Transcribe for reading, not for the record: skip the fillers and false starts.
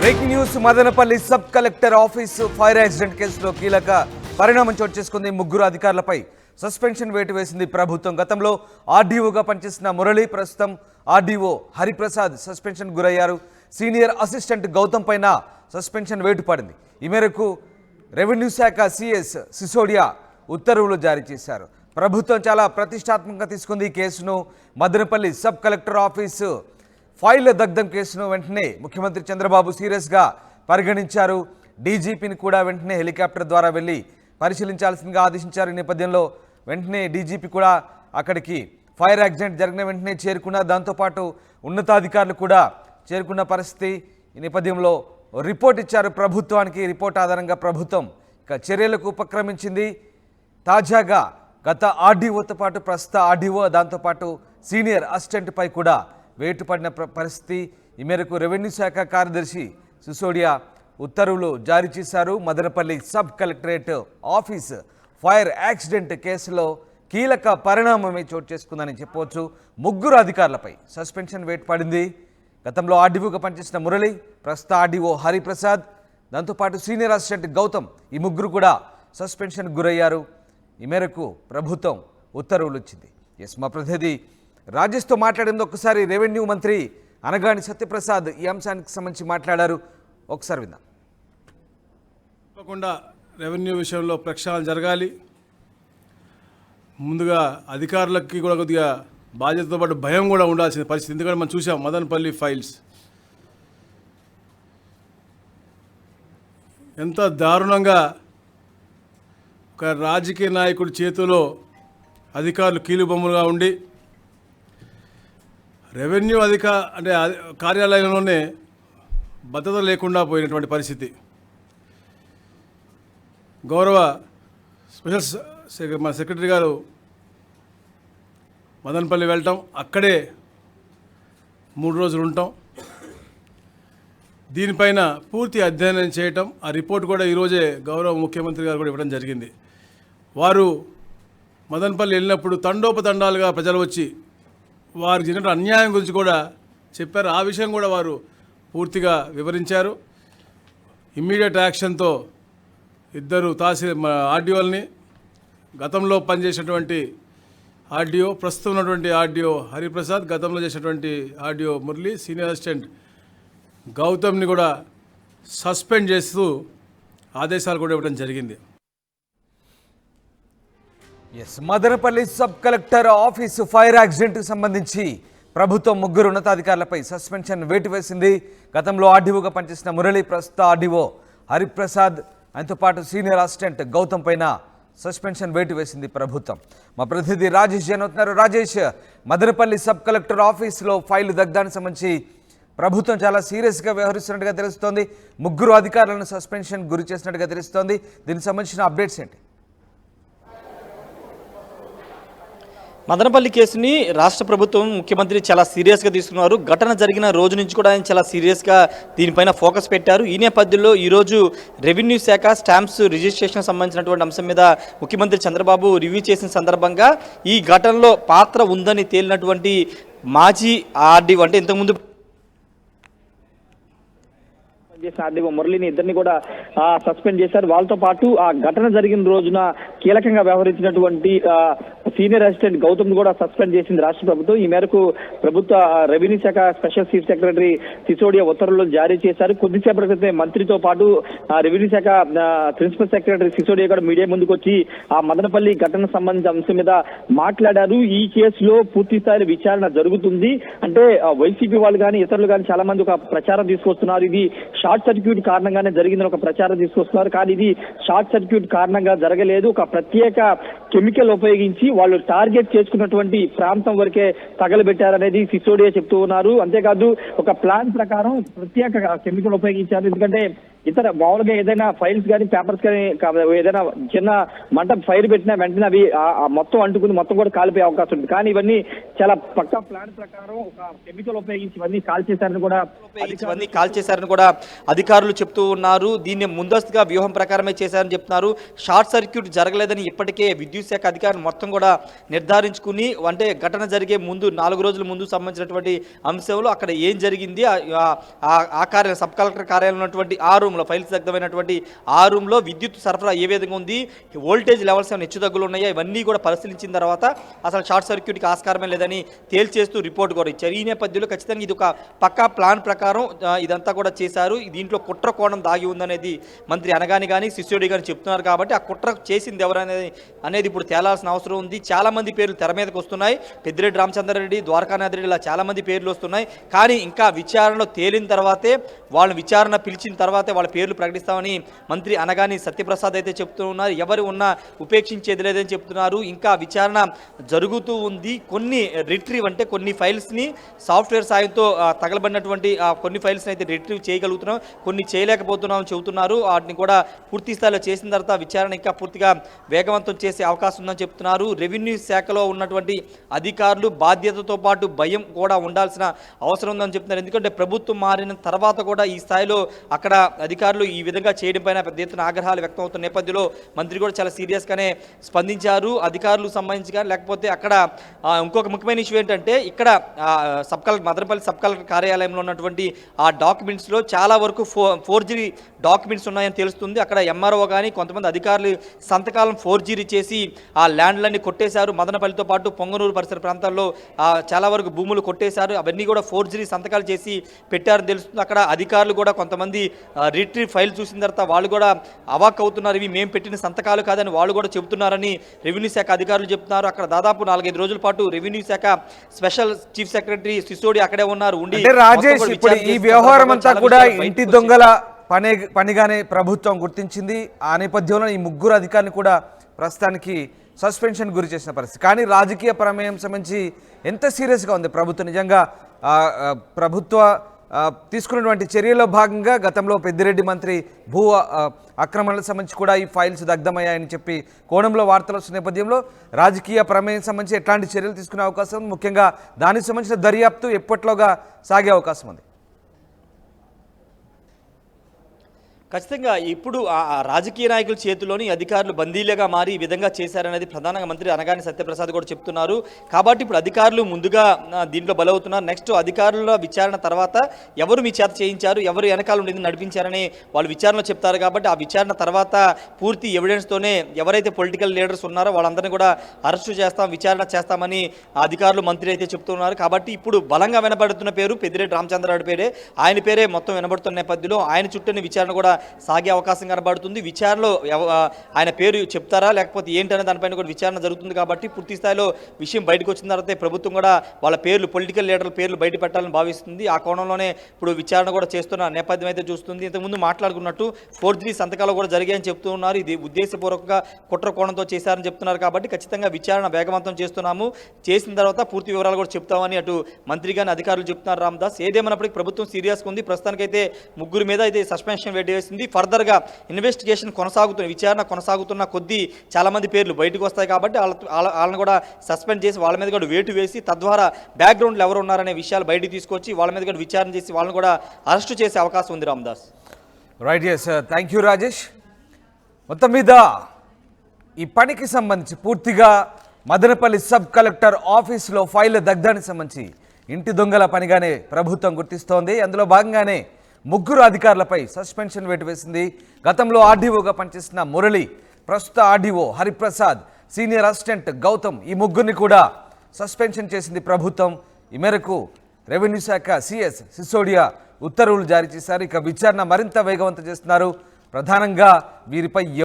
Breaking news Madanapalle sub collector office fire accident కేసులో కీలక పరిణామం చోటు చేసుకుంది. ముగ్గురు అధికారులపై సస్పెన్షన్ వేటు వేసింది ప్రభుత్వం. గతంలో ఆర్డీఓగా పనిచేసిన మురళి ప్రస్తుతం ఆర్డీఓ హరిప్రసాద్ సస్పెన్షన్ గురయ్యారు. సీనియర్ అసిస్టెంట్ గౌతమ్ పైన సస్పెన్షన్ వేటు పడింది. ఈ మేరకు రెవెన్యూ శాఖ సిఎస్ సిసోడియా ఉత్తర్వులు జారీ చేశారు. ప్రభుత్వం చాలా ప్రతిష్టాత్మకంగా తీసుకుంది ఈ కేసును. Madanapalle sub collector office file దగ్ధం కేసును వెంటనే ముఖ్యమంత్రి చంద్రబాబు సీరియస్గా పరిగణించారు. డీజీపీని కూడా వెంటనే హెలికాప్టర్ ద్వారా వెళ్ళి పరిశీలించాల్సిందిగా ఆదేశించారు. ఈ నేపథ్యంలో వెంటనే డీజీపీ కూడా అక్కడికి ఫైర్ యాక్సిడెంట్ జరిగిన వెంటనే చేరుకున్నారు. దాంతోపాటు ఉన్నతాధికారులు కూడా చేరుకున్న పరిస్థితి. ఈ నేపథ్యంలో రిపోర్ట్ ఇచ్చారు ప్రభుత్వానికి. రిపోర్ట్ ఆధారంగా ప్రభుత్వం ఇక చర్యలకు ఉపక్రమించింది. తాజాగా గత ఆర్డీఓతో పాటు ప్రస్తుత ఆర్డీఓ దాంతోపాటు సీనియర్ అసిస్టెంట్పై కూడా వేటు పడిన పరిస్థితి. ఈ మేరకు రెవెన్యూ శాఖ కార్యదర్శి సిసోడియా ఉత్తర్వులు జారీ చేశారు. Madanapalle sub collectorate office fire accident కేసులో కీలక పరిణామమే చోటు చేసుకుందని చెప్పవచ్చు. ముగ్గురు అధికారులపై సస్పెన్షన్ వేటు పడింది. గతంలో ఆర్డీఓగా పనిచేసిన మురళి, ప్రస్తుత ఆర్డీఓ హరిప్రసాద్, దాంతోపాటు సీనియర్ అసిస్టెంట్ గౌతమ్, ఈ ముగ్గురు కూడా సస్పెన్షన్ గురయ్యారు. ఈ మేరకు ప్రభుత్వం ఉత్తర్వులు ఇచ్చింది. మా ప్రతినిధి రాజేష్తో మాట్లాడింది. ఒకసారి రెవెన్యూ మంత్రి అనగాని సత్యప్రసాద్ ఈ అంశానికి సంబంధించి మాట్లాడారు. ఒకసారి విందాం. తప్పకుండా రెవెన్యూ విషయంలో ప్రక్షాళన జరగాలి. ముందుగా అధికారులకి కూడా కొద్దిగా బాధ్యతతో పాటు భయం కూడా ఉండాల్సిన పరిస్థితి. ఎందుకంటే మనం చూసాం మదనపల్లి ఫైల్స్ ఎంత దారుణంగా ఒక రాజకీయ నాయకుడి చేతిలో అధికారులు కీలుబొమ్మలుగా ఉండి రెవెన్యూ కార్యాలయంలోనే భద్రత లేకుండా పోయినటువంటి పరిస్థితి. గౌరవ స్పెషల్ మన సెక్రటరీ గారు మదనపల్లి వెళ్ళటం, అక్కడే 3 రోజులు ఉండటం, దీనిపైన పూర్తి అధ్యయనం చేయటం, ఆ రిపోర్ట్ కూడా ఈరోజే గౌరవ ముఖ్యమంత్రి గారు కూడా ఇవ్వడం జరిగింది. వారు మదనపల్లి వెళ్ళినప్పుడు తండోపతండాలుగా ప్రజలు వచ్చి వారికి జరిగిన అన్యాయం గురించి కూడా చెప్పారు. ఆ విషయం కూడా వారు పూర్తిగా వివరించారు. ఇమ్మీడియట్ యాక్షన్తో ఇద్దరు ఆర్డీఓల్ని, గతంలో పనిచేసినటువంటి ఆర్డీఓ, ప్రస్తుతం ఉన్నటువంటి ఆర్డీఓ హరిప్రసాద్, గతంలో చేసినటువంటి ఆర్డీఓ మురళి, సీనియర్ అసిస్టెంట్ గౌతమ్ని కూడా సస్పెండ్ చేస్తూ ఆదేశాలు కూడా ఇవ్వడం జరిగింది. Madanapalle sub collector office fire యాక్సిడెంట్కి సంబంధించి ప్రభుత్వం ముగ్గురు ఉన్నతాధికారులపై సస్పెన్షన్ వేటు వేసింది. గతంలో ఆర్డీఓగా పనిచేసిన మురళి, ప్రస్తుత ఆర్డీఓ హరిప్రసాద్, ఆయనతో పాటు సీనియర్ అసిస్టెంట్ గౌతమ్ పైన సస్పెన్షన్ వేటు వేసింది ప్రభుత్వం. మా ప్రతినిధి రాజేష్ జైన్ అవుతున్నారు. రాజేష్, మదనపల్లి సబ్ కలెక్టర్ ఆఫీసులో ఫైల్ దగ్ధానికి సంబంధించి ప్రభుత్వం చాలా సీరియస్గా వ్యవహరిస్తున్నట్టుగా తెలుస్తోంది. ముగ్గురు అధికారులను సస్పెన్షన్ గురి చేసినట్టుగా తెలుస్తోంది. దీనికి సంబంధించిన అప్డేట్స్ ఏంటి? మదనపల్లి కేసుని రాష్ట్ర ప్రభుత్వం ముఖ్యమంత్రి చాలా సీరియస్గా తీసుకున్నారు. ఘటన జరిగిన రోజు నుంచి కూడా ఆయన చాలా సీరియస్గా దీనిపైన ఫోకస్ పెట్టారు. ఈ నేపథ్యంలో ఈరోజు రెవెన్యూ శాఖ స్టాంప్స్ రిజిస్ట్రేషన్ సంబంధించినటువంటి అంశం మీద ముఖ్యమంత్రి చంద్రబాబు రివ్యూ చేసిన సందర్భంగా ఈ ఘటనలో పాత్ర ఉందని తేలినటువంటి మాజీ ఆర్డీఓ, అంటే ఇంతకుముందు ఆర్డీఓ మురళిని ఇద్దరిని కూడా సస్పెండ్ చేశారు. వాళ్ళతో పాటు ఆ ఘటన జరిగిన రోజున కీలకంగా వ్యవహరించినటువంటి సీనియర్ అసిస్టెంట్ గౌతమ్ కూడా సస్పెండ్ చేసింది రాష్ట్ర ప్రభుత్వం. ఈ మేరకు ప్రభుత్వ రెవెన్యూ శాఖ స్పెషల్ చీఫ్ సెక్రటరీ సిసోడియా ఉత్తర్వులు జారీ చేశారు. కొద్దిసేపటి క్రితమే మంత్రితో పాటు రెవెన్యూ శాఖ ప్రిన్సిపల్ సెక్రటరీ సిసోడియా కూడా మీడియా ముందుకు వచ్చి ఆ మదనపల్లి ఘటన సంబంధించిన అంశం మీద మాట్లాడారు. ఈ కేసులో పూర్తి స్థాయి విచారణ జరుగుతుంది. అంటే వైసీపీ వాళ్ళు కానీ ఇతరులు కానీ చాలా మంది ఒక ప్రచారం తీసుకొస్తున్నారు. ఇది షార్ట్ సర్క్యూట్ కారణంగానే జరిగిందని ఒక ప్రచారం తీసుకొస్తున్నారు. కానీ ఇది షార్ట్ సర్క్యూట్ కారణంగా జరగలేదు. ఒక ప్రత్యేక కెమికల్ ఉపయోగించి వాళ్ళు టార్గెట్ చేసుకున్నటువంటి ప్రాంతం వరకే తగలబెట్టారనేది సిసోడియా చెప్తూ ఉన్నారు. అంతేకాదు ఒక ప్లాన్ ప్రకారం ప్రత్యేక కెమికల్ ఉపయోగించారు. ఎందుకంటే ఇతర మామూలుగా ఏదైనా ఫైల్స్ కానీ పేపర్స్ కానీ ఏదైనా చిన్న మంట ఫైర్ పెట్టినా వెంటనే అవి మొత్తం అంటుకుని మొత్తం కూడా కాలిపోయే అవకాశం ఉంది. కానీ ఇవన్నీ చాలా పక్కా ప్లాన్ ప్రకారం ఒక కెమికల్ ఉపయోగించి ఇవన్నీ కాల్చేశారని కూడా అధికారులు చెప్తూ ఉన్నారు. దీన్ని ముందస్తుగా వ్యూహం ప్రకారమే చేశారని చెప్తున్నారు. షార్ట్ సర్క్యూట్ జరగలేదని ఇప్పటికే విద్యుత్ శాఖ అధికారులు మొత్తం కూడా నిర్ధారించుకుని, అంటే ఘటన జరిగే ముందు 4 రోజుల ముందు సంబంధించినటువంటి అంశంలో అక్కడ ఏం జరిగింది, ఆ కార్యాలయం సబ్ కలెక్టర్ కార్యాలయం ఉన్నటువంటి ఆ రూమ్లో ఫైల్స్ దగ్ధమైనటువంటి ఆ రూమ్లో విద్యుత్ సరఫరా ఏ విధంగా ఉంది, వోల్టేజ్ లెవెల్స్ ఏమైనా హెచ్చుతగ్గులు ఉన్నాయా, ఇవన్నీ కూడా పరిశీలించిన తర్వాత అసలు షార్ట్ సర్క్యూట్కి ఆస్కారమే లేదని తేల్చేస్తూ రిపోర్ట్ కూడా ఇచ్చారు. ఈ నేపథ్యంలో ఖచ్చితంగా ఇది ఒక పక్కా ప్లాన్ ప్రకారం ఇదంతా కూడా చేశారు. దీంట్లో కుట్ర కోణం దాగి ఉందనేది మంత్రి అనగాని కానీ సిసోడి కానీ చెప్తున్నారు. కాబట్టి ఆ కుట్ర చేసింది ఎవరనేది ఇప్పుడు తేలాల్సిన అవసరం ఉంది. చాలా మంది పేర్లు తెర మీదకి వస్తున్నాయి. పెద్దిరెడ్డి రామచంద్రారెడ్డి, ద్వారకానాథ్ రెడ్డి, ఇలా చాలా మంది పేర్లు వస్తున్నాయి. కానీ ఇంకా విచారణలో తేలిన తర్వాతే, వాళ్ళని విచారణ పిలిచిన తర్వాతే వాళ్ళ పేర్లు ప్రకటిస్తామని మంత్రి అనగాని సత్యప్రసాద్ అయితే చెప్తూ ఉన్నారు. ఎవరు ఉన్నా ఉపేక్షించేది లేదని చెప్తున్నారు. ఇంకా విచారణ జరుగుతూ ఉంది. కొన్ని రిట్రీవ్, అంటే కొన్ని ఫైల్స్ని సాఫ్ట్వేర్ సాయంతో తగలబడినటువంటి కొన్ని ఫైల్స్ని అయితే రిట్రీవ్ చేయగలుగుతున్నాం, కొన్ని చేయలేకపోతున్నామని చెబుతున్నారు. వాటిని కూడా పూర్తి స్థాయిలో చేసిన తర్వాత విచారణ ఇంకా పూర్తిగా వేగవంతం చేసే అవకాశం ఉందని చెప్తున్నారు. రెవెన్యూ శాఖలో ఉన్నటువంటి అధికారులు బాధ్యతతో పాటు భయం కూడా ఉండాల్సిన అవసరం ఉందని చెప్తున్నారు. ఎందుకంటే ప్రభుత్వం మారిన తర్వాత కూడా ఈ స్థాయిలో అక్కడ అధికారులు ఈ విధంగా చేయడం పైన పెద్ద ఎత్తున ఆగ్రహాలు వ్యక్తం అవుతున్న నేపథ్యంలో మంత్రి కూడా చాలా సీరియస్గానే స్పందించారు. అధికారులకు సంబంధించి కానీ, లేకపోతే అక్కడ ఇంకొక ముఖ్యమైన ఇష్యూ ఏంటంటే, ఇక్కడ మదనపల్లి సబ్ కలెక్టర్ కార్యాలయంలో ఉన్నటువంటి ఆ డాక్యుమెంట్స్లో చాలా వరకు ఫోర్జరీ డాక్యుమెంట్స్ ఉన్నాయని తెలుస్తుంది. అక్కడ ఎంఆర్ఓ కానీ కొంతమంది అధికారులు సంతకాలను ఫోర్జరీ చేసి ఆ ల్యాండ్లన్నీ కొట్టేశారు. మదనపల్లితో పాటు పొంగనూరు పరిసర ప్రాంతాల్లో చాలా వరకు భూములు కొట్టేశారు. అవన్నీ కూడా ఫోర్జరీ సంతకాలు చేసి పెట్టారని తెలుస్తుంది. అక్కడ అధికారులు కూడా కొంతమంది రిట్రీవ్ ఫైల్ చూసిన తర్వాత వాళ్ళు కూడా అవాక్ అవుతున్నారు. ఇవి మేము పెట్టిన సంతకాలు కాదని వాళ్ళు కూడా చెబుతున్నారని రెవెన్యూ శాఖ అధికారులు చెప్తున్నారు. అక్కడ దాదాపు 4-5 రోజుల పాటు రెవెన్యూ శాఖ స్పెషల్ చీఫ్ సెక్రటరీ సిసోడి అక్కడే ఉన్నారు. రాజేష్, ఇప్పుడు ఈ వ్యవహారం అంతా కూడా ఇంటి దొంగల పనిగానే ప్రభుత్వం గుర్తించింది. ఆ నేపథ్యంలో ఈ ముగ్గురు అధికారులు కూడా ప్రస్తుతానికి సస్పెన్షన్ గురి చేసిన పరిస్థితి. కానీ రాజకీయ ప్రమేయం సంబంధించి ఎంత సీరియస్గా ఉంది ప్రభుత్వం? నిజంగా ప్రభుత్వ తీసుకున్నటువంటి చర్యలో భాగంగా గతంలో పెద్దిరెడ్డి మంత్రి భూ అక్రమణలకు సంబంధించి కూడా ఈ ఫైల్స్ దగ్ధమయ్యాయని చెప్పి కోణంలో వార్తలు వస్తున్న నేపథ్యంలో రాజకీయ ప్రమేయం సంబంధించి ఎట్లాంటి చర్యలు తీసుకునే అవకాశం ఉంది? ముఖ్యంగా దానికి సంబంధించిన దర్యాప్తు ఎప్పట్లోగా సాగే అవకాశం ఉంది? ఖచ్చితంగా ఇప్పుడు ఆ రాజకీయ నాయకుల చేతిలోని అధికారులు బందీలుగా మారి ఈ విధంగా చేశారనేది ప్రధానంగా మంత్రి అనగాని సత్యప్రసాద్ కూడా చెప్తున్నారు. కాబట్టి ఇప్పుడు అధికారులు ముందుగా దీంట్లో బలవుతున్నారు. నెక్స్ట్ అధికారుల విచారణ తర్వాత ఎవరు మీ చేత చేయించారు, ఎవరు వెనకాల ఉండి నడిపించారని వాళ్ళు విచారణలో చెప్తారు. కాబట్టి ఆ విచారణ తర్వాత పూర్తి ఎవిడెన్స్తోనే ఎవరైతే పొలిటికల్ లీడర్స్ ఉన్నారో వాళ్ళందరినీ కూడా అరెస్టు చేస్తాం, విచారణ చేస్తామని అధికారులు మంత్రి అయితే చెప్తున్నారు. కాబట్టి ఇప్పుడు బలంగా వినబడుతున్న పేరు పెద్దిరెడ్డి రామచంద్రారెడ్డి పేరే. ఆయన పేరే మొత్తం వినబడుతున్న నేపథ్యంలో ఆయన చుట్టూని విచారణ కూడా సాగే అవకాశం కనబడుతుంది. విచారణలో ఆయన పేరు చెప్తారా లేకపోతే ఏంటనే దానిపైన కూడా విచారణ జరుగుతుంది. కాబట్టి పూర్తి స్థాయిలో విషయం బయటకు వచ్చిన తర్వాత ప్రభుత్వం కూడా వాళ్ళ పేర్లు, పొలిటికల్ లీడర్ల పేర్లు బయట పెట్టాలని భావిస్తుంది. ఆ కోణంలోనే ఇప్పుడు విచారణ కూడా చేస్తున్న నేపథ్యం అయితే చూస్తుంది. ఇంతకుముందు మాట్లాడుకున్నట్టు ఫోర్జరీ సంతకాలు కూడా జరిగాయని చెప్తూ ఉన్నారు. ఇది ఉద్దేశపూర్వకంగా కుట్ర కోణంతో చేశారని చెప్తున్నారు. కాబట్టి ఖచ్చితంగా విచారణ వేగవంతం చేస్తున్నాము, చేసిన తర్వాత పూర్తి వివరాలు కూడా చెప్తామని అటు మంత్రి గాని అధికారులు చెప్తున్నారు. రామదాస్, ఏదేమన్నప్పటికీ ప్రభుత్వం సీరియస్గా ఉంది. ప్రస్తుతానికైతే ముగ్గురు మీద అయితే సస్పెన్షన్ వేటు వేసింది. ఫర్దర్గా ఇన్వెస్టిగేషన్ కొనసాగుతున్న, విచారణ కొనసాగుతున్న కొద్దీ చాలామంది పేర్లు బయటకు వస్తాయి. కాబట్టి వాళ్ళని కూడా సస్పెండ్ చేసి వాళ్ళ మీద కూడా వేటు వేసి తద్వారా బ్యాక్గ్రౌండ్లో ఎవరు ఉన్నారనే విషయాలు బయటకు తీసుకొచ్చి వాళ్ళ మీద కూడా విచారణ చేసి వాళ్ళని కూడా అరెస్టు చేసే అవకాశం ఉంది. Ramadas, right, yes, thank you Rajesh. మొత్తం మీద ఈ పనికి సంబంధించి పూర్తిగా మదనపల్లి సబ్ కలెక్టర్ ఆఫీసులో ఫైల్ దగ్ధానికి సంబంధించి ఇంటి దొంగల పనిగానే ప్రభుత్వం గుర్తిస్తోంది. అందులో భాగంగానే ముగ్గురు అధికారులపై సస్పెన్షన్ వేటు వేసింది. గతంలో ఆర్డీఓగా పనిచేసిన మురళి, ప్రస్తుత RDO Hariprasad, senior assistant Gautam, ఈ ముగ్గురిని కూడా సస్పెన్షన్ చేసింది ప్రభుత్వం. ఈ మేరకు రెవెన్యూ శాఖ సిఎస్ సిసోడియా ఉత్తర్వులు జారీ చేశారు. ఇక విచారణ మరింత వేగవంతం చేస్తున్నారు. ప్రధానంగా వీరిపై